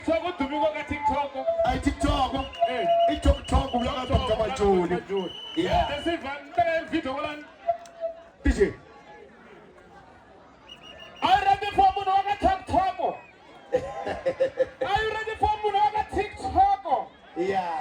So go to me go TikTok. I TikTok. I TikTok. We are going to my June. Yeah. This is one video one. DJ. Are you ready for Munoga TikTok? Are you ready for Munoga TikTok? Yeah.